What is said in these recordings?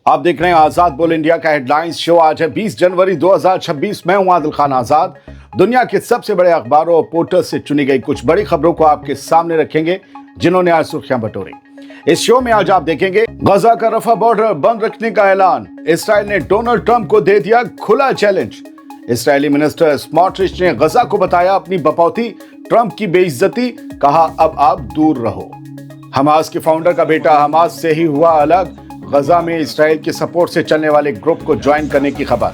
आप देख रहे हैं आजाद बोल इंडिया का हेडलाइंस शो। आज है 20 जनवरी 2026। मैं हूं आदिल खान आजाद। दुनिया के सबसे बड़े अखबारों और पोर्टल से चुनी गई कुछ बड़ी खबरों को आपके सामने रखेंगे जिन्होंने आज सुर्खियां बटोरी। इस शो में आज आप देखेंगे गजा का रफा बॉर्डर बंद रखने का ऐलान। इसराइल ने डोनाल्ड ट्रंप को दे दिया खुला चैलेंज। इसराइली मिनिस्टर स्मोट्रिच ने गजा को बताया अपनी बपौती, ट्रंप की बेइज्जती, कहा अब आप दूर रहो। हमास के फाउंडर का बेटा हमास से ही हुआ अलग। गजा में इसराइल के सपोर्ट से चलने वाले ग्रुप को ज्वाइन करने की खबर।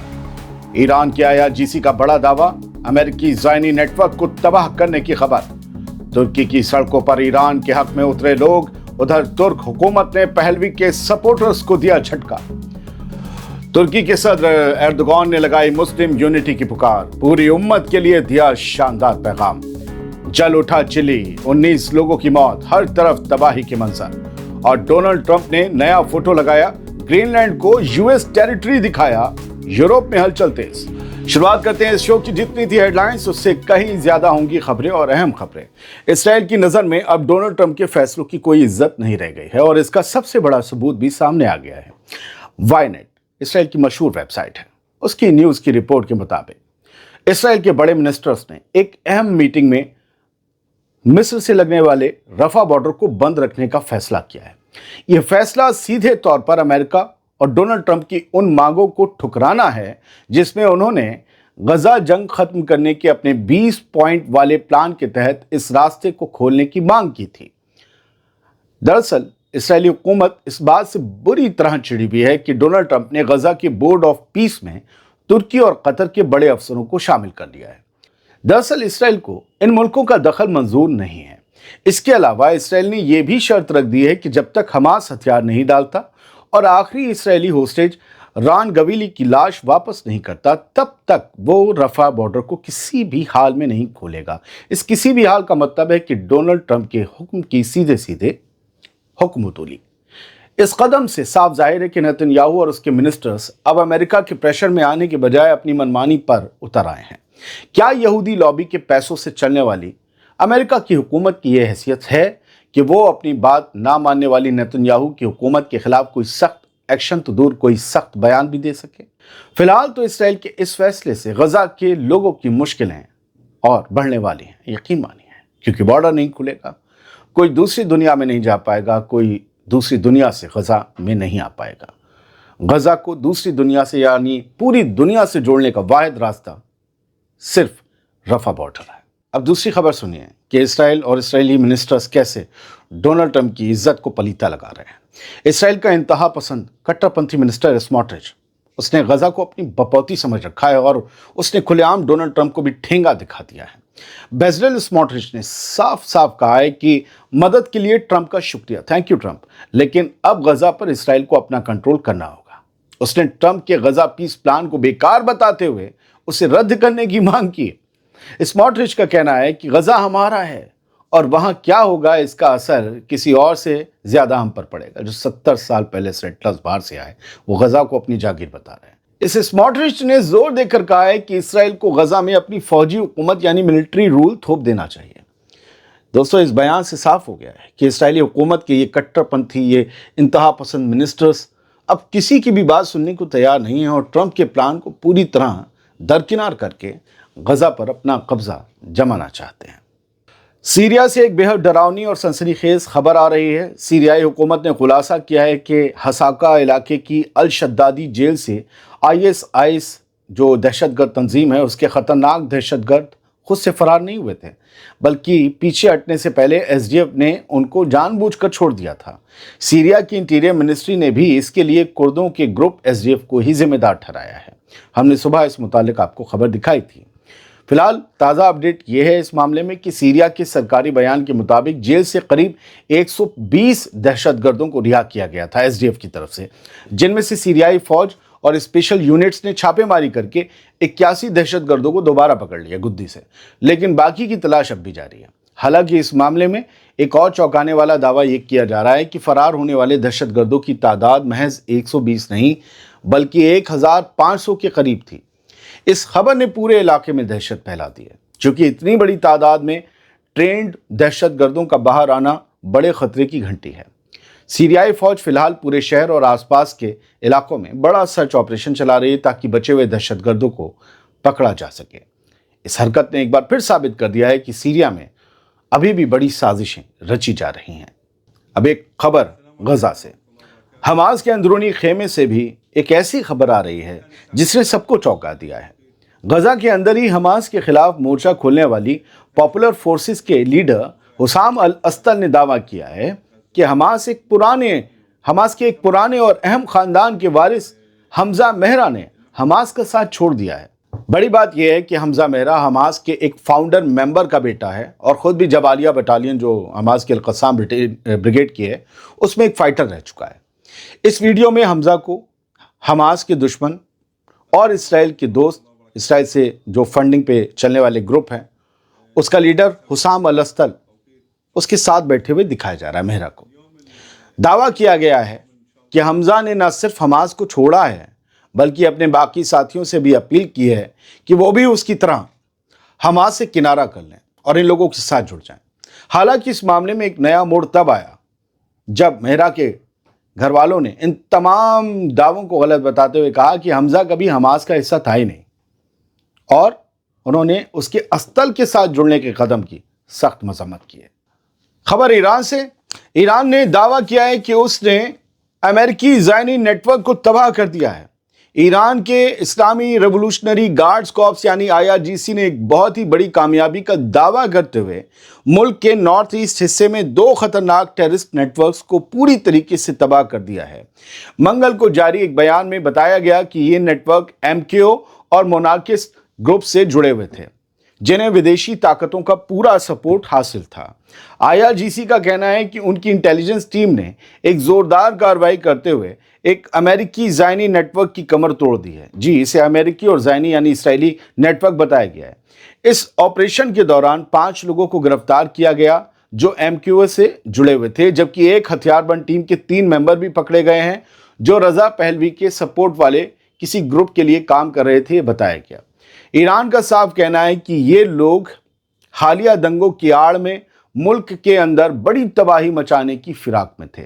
ईरान के IRGC का बड़ा दावा, अमेरिकी ज़ायनी नेटवर्क को तबाह करने की खबर। तुर्की की सड़कों पर ईरान के हक में उतरे लोग, उधर तुर्क हुकूमत ने पहलवी के सपोर्टर्स को दिया झटका। तुर्की के सदर एर्दोगान ने लगाई मुस्लिम यूनिटी की पुकार, पूरी उम्मत के लिए दिया शानदार पैगाम। जल उठा चिली, 19 लोगों की मौत, हर तरफ तबाही के मंजर। और डोनाल्ड ट्रंप ने नया फोटो लगाया, ग्रीनलैंड को US टेरिटरी दिखाया, यूरोप में हलचल तेज। शुरुआत करते हैं इस शो की। जितनी थी हेडलाइंस उससे कहीं ज्यादा होंगी खबरें और अहम खबरें। इसराइल की नजर में अब डोनाल्ड ट्रंप के फैसलों की कोई इज्जत नहीं रह गई है और इसका सबसे बड़ा सबूत भी सामने आ गया है। वायनेट इसराइल की मशहूर वेबसाइट है, उसकी न्यूज की रिपोर्ट के मुताबिक इसराइल के बड़े मिनिस्टर्स ने एक अहम मीटिंग में मिस्र से लगने वाले रफा बॉर्डर को बंद रखने का फैसला किया है। यह फैसला सीधे तौर पर अमेरिका और डोनाल्ड ट्रंप की उन मांगों को ठुकराना है जिसमें उन्होंने गजा जंग खत्म करने के अपने 20 पॉइंट वाले प्लान के तहत इस रास्ते को खोलने की मांग की थी। दरअसल इसराइली हुकूमत इस बात से बुरी तरह चिढ़ी हुई है कि डोनाल्ड ट्रंप ने गजा के बोर्ड ऑफ पीस में तुर्की और कतर के बड़े अफसरों को शामिल कर लिया है। दरअसल इसराइल को इन मुल्कों का दखल मंजूर नहीं है। इसके अलावा इसराइल ने यह भी शर्त रख दी है कि जब तक हमास हथियार नहीं डालता और आखिरी इसराइली होस्टेज रान गवीली की लाश वापस नहीं करता, तब तक वो रफा बॉर्डर को किसी भी हाल में नहीं खोलेगा। इस किसी भी हाल का मतलब है कि डोनाल्ड ट्रंप के हुक्म की सीधे सीधे हुक्मतूली। इस कदम से साफ जाहिर है कि नेतन्याहू और उसके मिनिस्टर्स अब अमेरिका के प्रेशर में आने के बजाय अपनी मनमानी पर उतर आए हैं। क्या यहूदी लॉबी के पैसों से चलने वाली अमेरिका की हुकूमत की यह हैसियत है कि वो अपनी बात ना मानने वाली नेतन्याहू की हुकूमत के खिलाफ कोई सख्त एक्शन तो दूर कोई सख्त बयान भी दे सके? फिलहाल तो इसराइल के इस फैसले से गजा के लोगों की मुश्किलें और बढ़ने वाली हैं, यकीन मानिए, क्योंकि बॉर्डर नहीं खुलेगा, कोई दूसरी दुनिया में नहीं जा पाएगा, कोई दूसरी दुनिया से गजा में नहीं आ पाएगा। गजा को दूसरी दुनिया से यानी पूरी दुनिया से जोड़ने का वाहिद रास्ता सिर्फ रफा बॉर्डर है। अब दूसरी खबर सुनिए कि इसराइल और इसराइली मिनिस्टर्स कैसे डोनाल्ड ट्रंप की इज्जत को पलीता लगा रहे हैं। इसराइल का इंतहा पसंद कट्टरपंथी मिनिस्टर स्मोट्रिच, उसने गजा को अपनी बपौती समझ रखा है और उसने खुलेआम डोनाल्ड ट्रंप को भी ठेंगा दिखा दिया है। बेजलेल स्मोट्रिच ने साफ साफ कहा है कि मदद के लिए ट्रंप का शुक्रिया, थैंक यू ट्रंप, लेकिन अब गजा पर इसराइल को अपना कंट्रोल करना होगा। उसने ट्रंप के गजा पीस प्लान को बेकार बताते हुए उसे रद्द करने की मांग की। स्मोट्रिच का कहना है कि गजा हमारा है और वहां क्या होगा इसका असर किसी और से ज्यादा हम पर पड़ेगा। जो 70 साल पहले सेटलर्स बाहर से आए वो गजा को अपनी जागीर बता रहे हैं। इस स्मोट्रिच ने जोर देकर कहा है कि इसराइल को गजा में अपनी फौजी हुकूमत यानी मिलिट्री रूल थोप देना चाहिए। दोस्तों, इस बयान से साफ हो गया है कि इसराइली हुकूमत के ये कट्टरपंथी, ये इंतहा पसंद मिनिस्टर्स अब किसी की भी बात सुनने को तैयार नहीं है और ट्रंप के प्लान को पूरी तरह दरकिनार करके गजा पर अपना कब्जा जमाना चाहते हैं। सीरिया से एक बेहद डरावनी और सनसनीखेज खबर आ रही है। सीरियाई हुकूमत ने खुलासा किया है कि हसाका इलाके की अल शद्दादी जेल से ISIS जो दहशतगर्द तंजीम है उसके खतरनाक दहशतगर्द खुद से फरार नहीं हुए थे, बल्कि पीछे हटने से पहले SDF ने उनको जानबूझकर छोड़ दिया था। सीरिया की इंटीरियर मिनिस्ट्री ने भी इसके लिए कुर्दों के ग्रुप SDF को ही जिम्मेदार ठहराया है। हमने सुबह इस मुतालिक आपको खबर दिखाई थी। फिलहाल ताज़ा अपडेट यह है इस मामले में कि सीरिया के सरकारी बयान के मुताबिक जेल से करीब 120 दहशतगर्दों को रिहा किया गया था SDF की तरफ से, जिनमें से सीरियाई फौज और स्पेशल यूनिट्स ने छापेमारी करके 81 दहशतगर्दों को दोबारा पकड़ लिया गुद्दी से, लेकिन बाकी की तलाश अब भी जारी है। हालांकि इस मामले में एक और चौंकाने वाला दावा यह किया जा रहा है कि फरार होने वाले दहशतगर्दों की तादाद महज 120 नहीं बल्कि 1500 के करीब थी। इस खबर ने पूरे इलाके में दहशत फैला दी है, क्योंकि इतनी बड़ी तादाद में ट्रेंड दहशतगर्दों का बाहर आना बड़े खतरे की घंटी है। सीरियाई फौज फिलहाल पूरे शहर और आसपास के इलाकों में बड़ा सर्च ऑपरेशन चला रही है ताकि बचे हुए दहशतगर्दों को पकड़ा जा सके। इस हरकत ने एक बार फिर साबित कर दिया है कि सीरिया में अभी भी बड़ी साजिशें रची जा रही हैं। अब एक खबर गजा से। हमास के अंदरूनी खेमे से भी एक ऐसी खबर आ रही है जिसने सबको चौंका दिया है। गजा के अंदर ही हमास के खिलाफ मोर्चा खोलने वाली पॉपुलर फोर्सेस के लीडर हुसाम अल अस्तर ने दावा किया है कि हमास के एक पुराने और अहम खानदान के वारिस हमजा मेहरा ने हमास का साथ छोड़ दिया है। बड़ी बात यह है कि हमजा मेहरा हमास के एक फाउंडर मेंबर का बेटा है और ख़ुद भी जबालिया बटालियन जो हमास के अल-क़स्साम ब्रिगेड की है उसमें एक फाइटर रह चुका है। इस वीडियो में हमजा को हमास के दुश्मन और इसराइल के दोस्त, इसराइल से जो फंडिंग पे चलने वाले ग्रुप हैं, उसका लीडर हुसाम अल अस्तर उसके साथ बैठे हुए दिखाया जा रहा है। मेहरा को दावा किया गया है कि हमजा ने न सिर्फ हमास को छोड़ा है बल्कि अपने बाकी साथियों से भी अपील की है कि वो भी उसकी तरह हमास से किनारा कर लें और इन लोगों के साथ जुड़ जाएं। हालांकि इस मामले में एक नया मोड़ तब आया जब मेहरा के घर वालों ने इन तमाम दावों को गलत बताते हुए कहा कि हमजा कभी हमास का हिस्सा था ही नहीं और उन्होंने उसके अस्तर के साथ जुड़ने के कदम की सख्त मजम्मत की है। खबर ईरान से। ईरान ने दावा किया है कि उसने अमेरिकी ज़ायनी नेटवर्क को तबाह कर दिया है। ईरान के इस्लामी रेवोल्यूशनरी गार्ड्स कॉर्प्स यानी IRGC ने एक बहुत ही बड़ी कामयाबी का दावा करते हुए मुल्क के नॉर्थ ईस्ट हिस्से में 2 खतरनाक टेररिस्ट नेटवर्क्स को पूरी तरीके से तबाह कर दिया है। मंगल को जारी एक बयान में बताया गया कि ये नेटवर्क MKO और मोनार्किस्ट ग्रुप से जुड़े हुए थे जिन्हें विदेशी ताकतों का पूरा सपोर्ट हासिल था। IRGC का कहना है कि उनकी इंटेलिजेंस टीम ने एक जोरदार कार्रवाई करते हुए एक अमेरिकी ज़ायनी नेटवर्क की कमर तोड़ दी है। जी, इसे अमेरिकी और ज़ायनी यानी इसराइली नेटवर्क बताया गया है। इस ऑपरेशन के दौरान 5 लोगों को गिरफ्तार किया गया जो MKO से जुड़े हुए थे, जबकि एक हथियारबंद टीम के 3 मेंबर भी पकड़े गए हैं जो रजा पहलवी के सपोर्ट वाले किसी ग्रुप के लिए काम कर रहे थे, बताया गया। ईरान का साफ कहना है कि ये लोग हालिया दंगों की आड़ में मुल्क के अंदर बड़ी तबाही मचाने की फिराक में थे,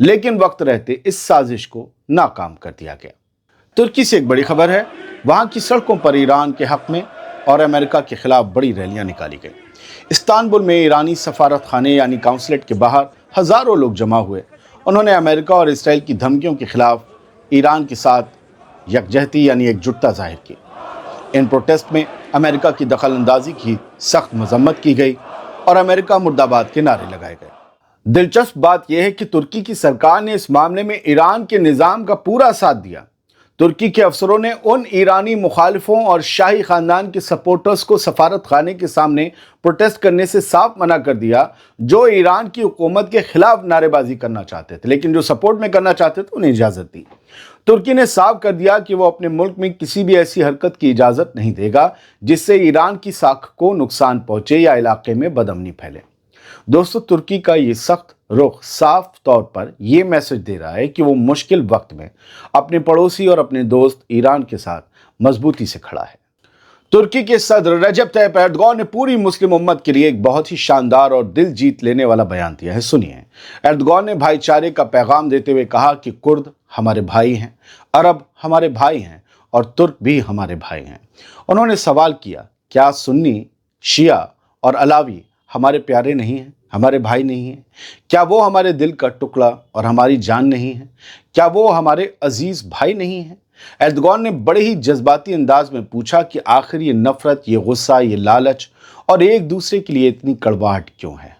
लेकिन वक्त रहते इस साजिश को नाकाम कर दिया गया। तुर्की से एक बड़ी खबर है। वहां की सड़कों पर ईरान के हक में और अमेरिका के खिलाफ बड़ी रैलियां निकाली गई। इस्तांबुल में ईरानी सफारत खाने यानी काउंसलेट के बाहर हजारों लोग जमा हुए। उन्होंने अमेरिका और इसराइल की धमकियों के खिलाफ ईरान के साथ यकजहती यानी एकजुटता जाहिर की। इन प्रोटेस्ट में अमेरिका की दखल अंदाजी की सख्त मजम्मत की गई और अमेरिका मुर्दाबाद के नारे लगाए गए। दिलचस्प बात यह है कि तुर्की की सरकार ने इस मामले में ईरान के निज़ाम का पूरा साथ दिया। तुर्की के अफसरों ने उन ईरानी मुखालिफों और शाही खानदान के सपोर्टर्स को सफारत खाने के सामने प्रोटेस्ट करने से साफ मना कर दिया जो ईरान की हुकूमत के खिलाफ नारेबाजी करना चाहते थे, लेकिन जो सपोर्ट में करना चाहते थे उन्हें इजाज़त दी। तुर्की ने साफ कर दिया कि वो अपने मुल्क में किसी भी ऐसी हरकत की इजाज़त नहीं देगा जिससे ईरान की साख को नुकसान पहुंचे या इलाके में बदअमनी फैले। दोस्तों, तुर्की का ये सख्त रुख साफ तौर पर यह मैसेज दे रहा है कि वो मुश्किल वक्त में अपने पड़ोसी और अपने दोस्त ईरान के साथ मजबूती से खड़ा है। तुर्की के सदर रजब तैयप एर्दोगान ने पूरी मुस्लिम उम्मत के लिए एक बहुत ही शानदार और दिल जीत लेने वाला बयान दिया है। सुनिए, एर्दोगान ने भाईचारे का पैगाम देते हुए कहा कि कुर्द हमारे भाई हैं, अरब हमारे भाई हैं और तुर्क भी हमारे भाई हैं। उन्होंने सवाल किया, क्या सुन्नी, शिया और अलावी हमारे प्यारे नहीं हैं, हमारे भाई नहीं हैं? क्या वो हमारे दिल का टुकड़ा और हमारी जान नहीं है? क्या वो हमारे अजीज भाई नहीं हैं? एर्दोगान ने बड़े ही जज्बाती अंदाज में पूछा कि आखिर ये नफरत, ये गुस्सा, ये लालच और एक दूसरे के लिए इतनी कड़वाहट क्यों है?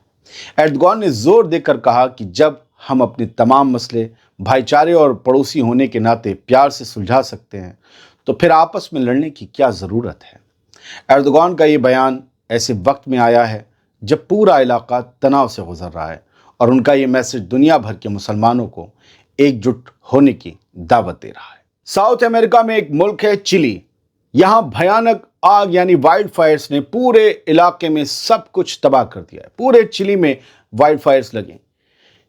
एर्दोगान ने जोर देकर कहा कि जब हम अपने तमाम मसले भाईचारे और पड़ोसी होने के नाते प्यार से सुलझा सकते हैं तो फिर आपस में लड़ने की क्या ज़रूरत है? एर्दोगान का ये बयान ऐसे वक्त में आया है जब पूरा इलाका तनाव से गुजर रहा है और उनका ये मैसेज दुनिया भर के मुसलमानों को एकजुट होने की दावत दे रहा है। साउथ अमेरिका में एक मुल्क है चिली। यहाँ भयानक आग यानी वाइल्ड फायर्स ने पूरे इलाके में सब कुछ तबाह कर दिया है। पूरे चिली में वाइल्ड फायर्स लगे।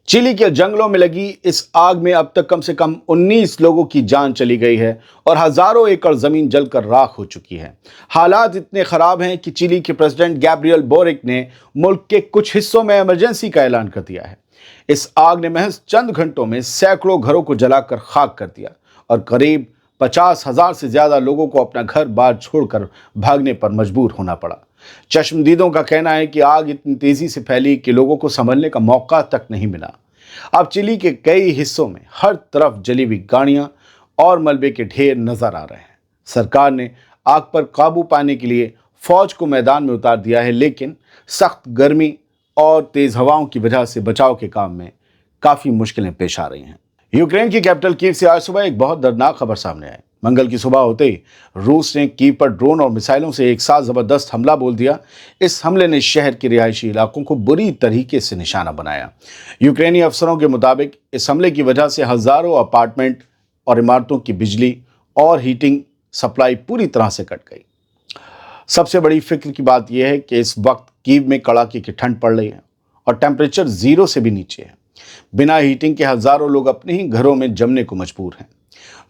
चिली के जंगलों में लगी इस आग में अब तक कम से कम 19 लोगों की जान चली गई है और हजारों एकड़ जमीन जलकर राख हो चुकी है। हालात इतने खराब हैं कि चिली के प्रेसिडेंट गैब्रियल बोरिक ने मुल्क के कुछ हिस्सों में इमरजेंसी का ऐलान कर दिया है। इस आग ने महज चंद घंटों में सैकड़ों घरों को जलाकर खाक कर दिया और करीब 50,000 से ज्यादा लोगों को अपना घर बार छोड़कर भागने पर मजबूर होना पड़ा। चश्मदीदों का कहना है कि आग इतनी तेजी से फैली कि लोगों को संभलने का मौका तक नहीं मिला। अब चिली के कई हिस्सों में हर तरफ जली हुई गाड़ियां और मलबे के ढेर नजर आ रहे हैं। सरकार ने आग पर काबू पाने के लिए फौज को मैदान में उतार दिया है, लेकिन सख्त गर्मी और तेज हवाओं की वजह से बचाव के काम में काफी मुश्किलें पेश आ रही हैं। यूक्रेन की कैपिटल कीव से आज सुबह एक बहुत दर्दनाक खबर सामने आई। मंगल की सुबह होते ही रूस ने कीव पर ड्रोन और मिसाइलों से एक साथ जबरदस्त हमला बोल दिया। इस हमले ने शहर के रिहायशी इलाकों को बुरी तरीके से निशाना बनाया। यूक्रेनी अफसरों के मुताबिक इस हमले की वजह से हजारों अपार्टमेंट और इमारतों की बिजली और हीटिंग सप्लाई पूरी तरह से कट गई। सबसे बड़ी फिक्र की बात यह है कि इस वक्त कीव में कड़ाके की ठंड पड़ रही है और टेम्परेचर 0 से भी नीचे है। बिना हीटिंग के हजारों लोग अपने ही घरों में जमने को मजबूर हैं।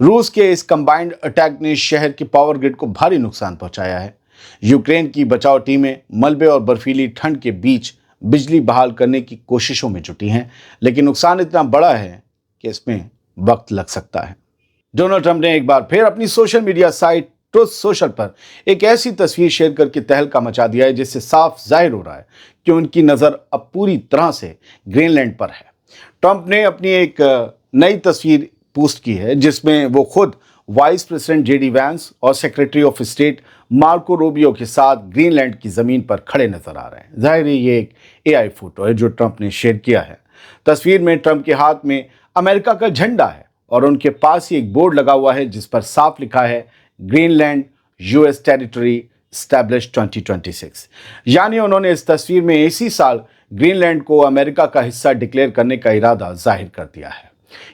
रूस के इस कंबाइंड अटैक ने शहर के पावर ग्रिड को भारी नुकसान पहुंचाया है। यूक्रेन की बचाव टीमें मलबे और बर्फीली ठंड के बीच बिजली बहाल करने की कोशिशों में जुटी हैं, लेकिन नुकसान इतना बड़ा है कि इसमें वक्त लग सकता है। डोनाल्ड ट्रंप ने एक बार फिर अपनी social media site truth social पर एक ऐसी तस्वीर शेयर करके तहलका मचा दिया है जिससे साफ जाहिर हो रहा है कि उनकी नज़र अब पूरी तरह से ग्रीनलैंड पर है। ट्रंप ने अपनी एक नई तस्वीर पोस्ट की है जिसमें वो खुद वाइस प्रेसिडेंट जेडी वैंस और secretary of state Marco Rubio के साथ ग्रीनलैंड की ज़मीन पर खड़े नजर आ रहे हैं। जाहिर है ये एक एआई फोटो है जो ट्रंप ने शेयर किया है। तस्वीर में ट्रंप के हाथ में अमेरिका का झंडा है और उनके पास ही एक बोर्ड लगा हुआ है जिस पर साफ लिखा है ग्रीनलैंड यूएस टेरिटरी एस्टैब्लिश 2026। यानी उन्होंने इस तस्वीर में इसी साल ग्रीनलैंड को अमेरिका का हिस्सा डिक्लेयर करने का इरादा जाहिर कर दिया है।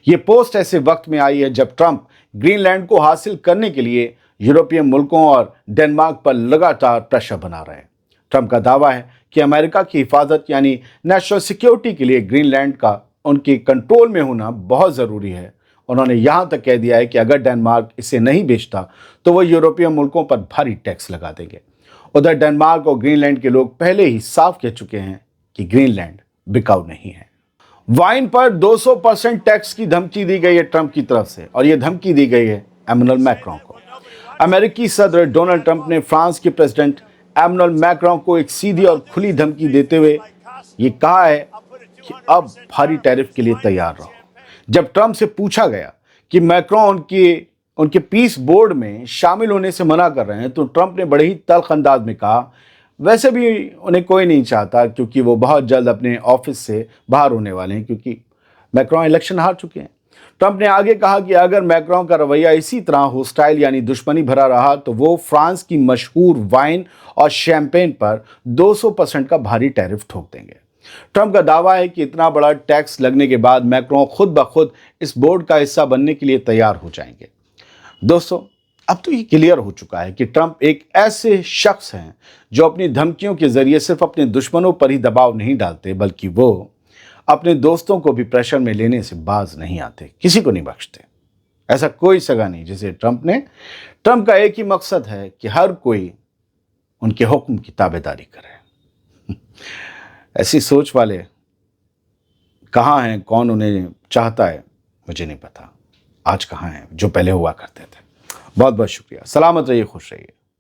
ये पोस्ट ऐसे वक्त में आई है जब ट्रंप ग्रीनलैंड को हासिल करने के लिए यूरोपीय मुल्कों और डेनमार्क पर लगातार प्रेशर बना रहे हैं। ट्रंप का दावा है कि अमेरिका की हिफाजत यानी नेशनल सिक्योरिटी के लिए ग्रीनलैंड का उनके कंट्रोल में होना बहुत ज़रूरी है। उन्होंने यहां तक कह दिया है कि अगर डेनमार्क इसे नहीं बेचता तो वो यूरोपीय मुल्कों पर भारी टैक्स लगा देंगे। उधर डेनमार्क और ग्रीनलैंड के लोग पहले ही साफ कह चुके हैं कि ग्रीनलैंड बिकाऊ नहीं है। वाइन पर 200% टैक्स की धमकी दी गई है ट्रंप की तरफ से, और यह धमकी दी गई है एमैनुअल मैक्रों को। अमेरिकी सदर डोनाल्ड ट्रंप ने फ्रांस के प्रेसिडेंट एमैनुअल मैक्रों को एक सीधी और खुली धमकी देते हुए ये कहा है कि अब भारी टैरिफ के लिए तैयार रहो। जब ट्रंप से पूछा गया कि मैक्रों उनके पीस बोर्ड में शामिल होने से मना कर रहे हैं तो ट्रंप ने बड़े ही तल्ख अंदाज में कहा वैसे भी उन्हें कोई नहीं चाहता क्योंकि वो बहुत जल्द अपने ऑफिस से बाहर होने वाले हैं क्योंकि मैक्रों इलेक्शन हार चुके हैं। ट्रंप ने आगे कहा कि अगर मैक्रों का रवैया इसी तरह होस्टाइल यानी दुश्मनी भरा रहा तो वो फ्रांस की मशहूर वाइन और शैंपेन पर 200% का भारी टैरिफ ठोक देंगे। ट्रंप का दावा है कि इतना बड़ा टैक्स लगने के बाद मैक्रों खुद ब खुद इस बोर्ड का हिस्सा बनने के लिए तैयार हो जाएंगे। दोस्तों, अब तो ये क्लियर हो चुका है कि ट्रंप एक ऐसे शख्स हैं जो अपनी धमकियों के जरिए सिर्फ अपने दुश्मनों पर ही दबाव नहीं डालते बल्कि वो अपने दोस्तों को भी प्रेशर में लेने से बाज नहीं आते, किसी को नहीं बख्शते। ऐसा कोई सगा नहीं जिसे ट्रंप का एक ही मकसद है कि हर कोई उनके हुक्म की ताबेदारी करे। ऐसी सोच वाले कहाँ हैं, कौन उन्हें चाहता है मुझे नहीं पता। आज कहाँ हैं जो पहले हुआ करते थे। बहुत बहुत शुक्रिया। सलामत रहिए, खुश रहिए।